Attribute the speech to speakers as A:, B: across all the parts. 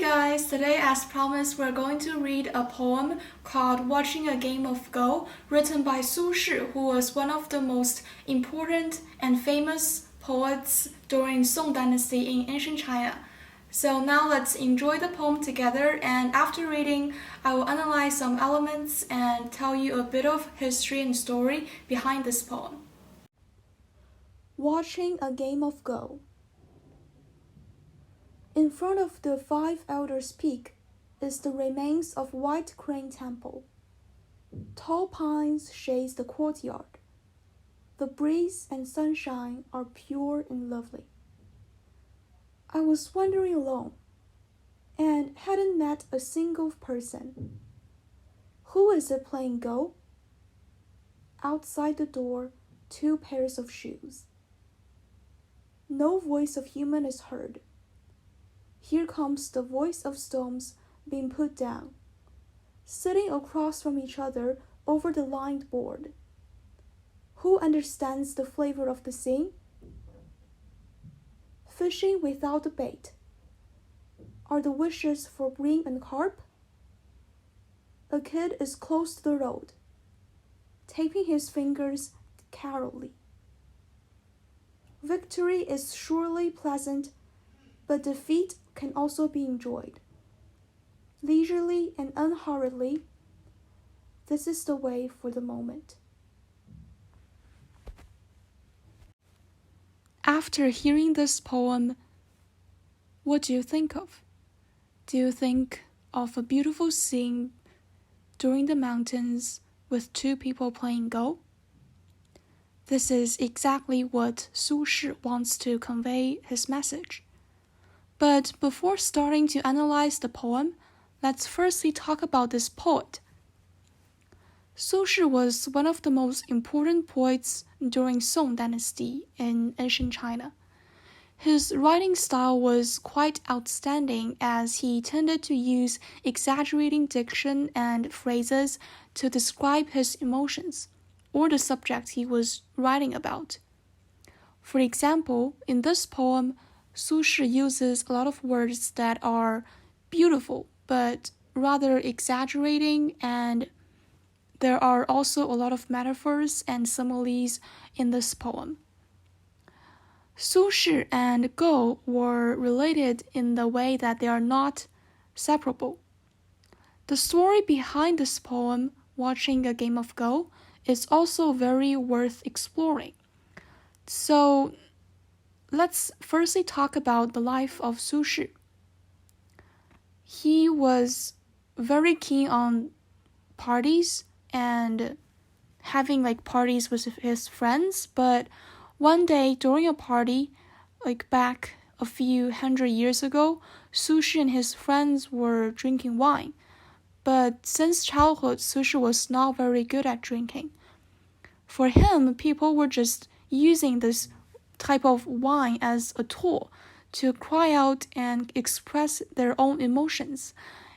A: guys, today as promised we're going to read a poem called Watching a Game of Go, written by Su Shi, who was one of the most important and famous poets during Song Dynasty in ancient China. So now let's enjoy the poem together, and after reading I will analyze some elements and tell you a bit of history and story behind this poem.
B: Watching a Game of Go. In front of the Five Elders Peak is the remains of White Crane Temple. Tall pines shade the courtyard. The breeze and sunshine are pure and lovely. I was wandering alone and hadn't met a single person. Who is it playing Go? Outside the door, 2 pairs of shoes. No voice of human is heard. Here comes the voice of stones being put down, sitting across from each other over the lined board. Who understands the flavor of the scene? Fishing without a bait. Are the wishes for bream and carp? A kid is close to the road, tapping his fingers carefully. Victory is surely pleasant, but defeat can also be enjoyed. Leisurely and unhurriedly, this is the way for the moment.
A: After hearing this poem, what do you think of? Do you think of a beautiful scene during the mountains with 2 people playing Go? This is exactly what Su Shi wants to convey his message. But before starting to analyze the poem, let's firstly talk about this poet. Su Shi was one of the most important poets during Song Dynasty in ancient China. His writing style was quite outstanding, as he tended to use exaggerating diction and phrases to describe his emotions or the subject he was writing about. For example, in this poem, Su Shi uses a lot of words that are beautiful but rather exaggerating, and there are also a lot of metaphors and similes in this poem. Su Shi and Go were related in the way that they are not separable. The story behind this poem, Watching a Game of Go, is also very worth exploring. So let's firstly talk about the life of Su Shi. He was very keen on parties and having parties with his friends, but one day during a party, back a few hundred years ago, Su Shi and his friends were drinking wine. But since childhood, Su Shi was not very good at drinking. For him, people were just using this type of wine as a tool to cry out and express their own emotions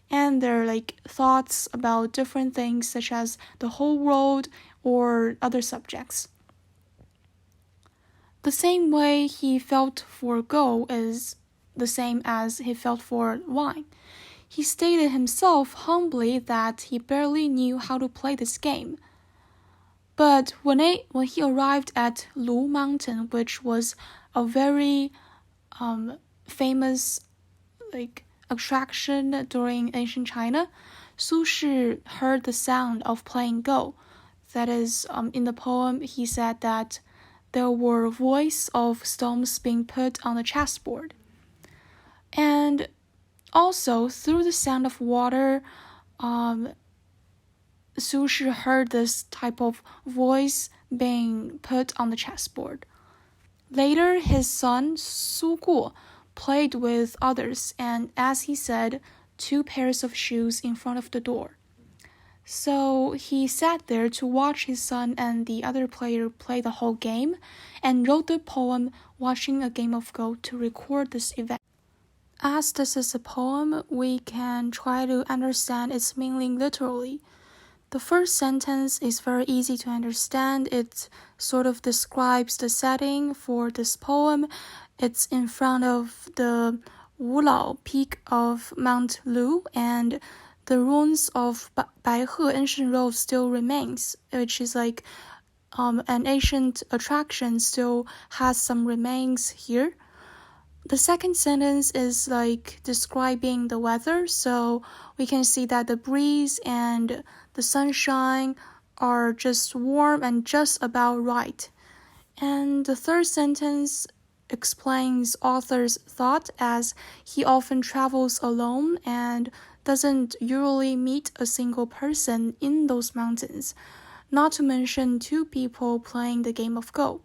A: and their thoughts about different things such as the whole world or other subjects. The same way he felt for Go is the same as he felt for wine. He stated himself humbly that he barely knew how to play this game. But when he arrived at Lu Mountain, which was a very famous attraction during ancient China, Su Shi heard the sound of playing Go. That is, in the poem, he said that there were voices of stones being put on the chessboard. And also, through the sound of water, Su Shi heard this type of voice being put on the chessboard. Later, his son Su Guo played with others, and as he said, 2 pairs of shoes in front of the door. So he sat there to watch his son and the other player play the whole game, and wrote the poem Watching a Game of Go to record this event. As this is a poem, we can try to understand its meaning literally. The first sentence is very easy to understand. It sort of describes the setting for this poem. It's in front of the Wulao peak of Mount Lu, and the ruins of Baihe ancient road still remains, which is like an ancient attraction still has some remains here. The second sentence is like describing the weather, so we can see that the breeze and the sunshine are just warm and just about right. And the third sentence explains author's thought as he often travels alone and doesn't usually meet a single person in those mountains, not to mention two people playing the game of Go.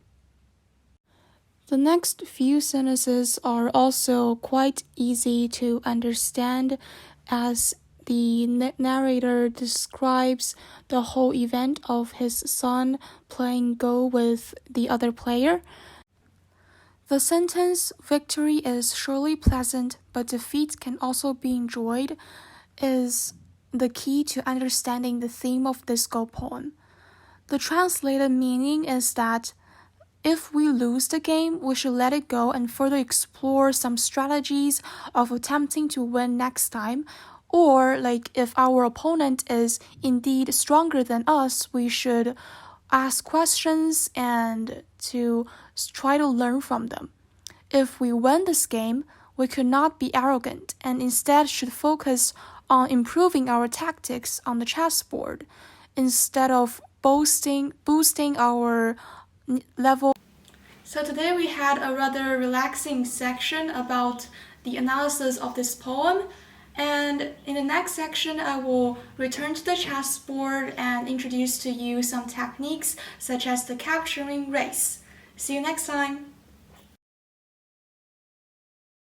A: The next few sentences are also quite easy to understand as the narrator describes the whole event of his son playing Go with the other player. The sentence, "Victory is surely pleasant, but defeat can also be enjoyed," is the key to understanding the theme of this Go poem. The translated meaning is that if we lose the game, we should let it go and further explore some strategies of attempting to win next time. Or, like, if our opponent is indeed stronger than us, we should ask questions and to try to learn from them. If we win this game, we could not be arrogant and instead should focus on improving our tactics on the chessboard instead of boosting our level. So today we had a rather relaxing section about the analysis of this poem, and in the next section I will return to the chessboard and introduce to you some techniques such as the capturing race. See you next time!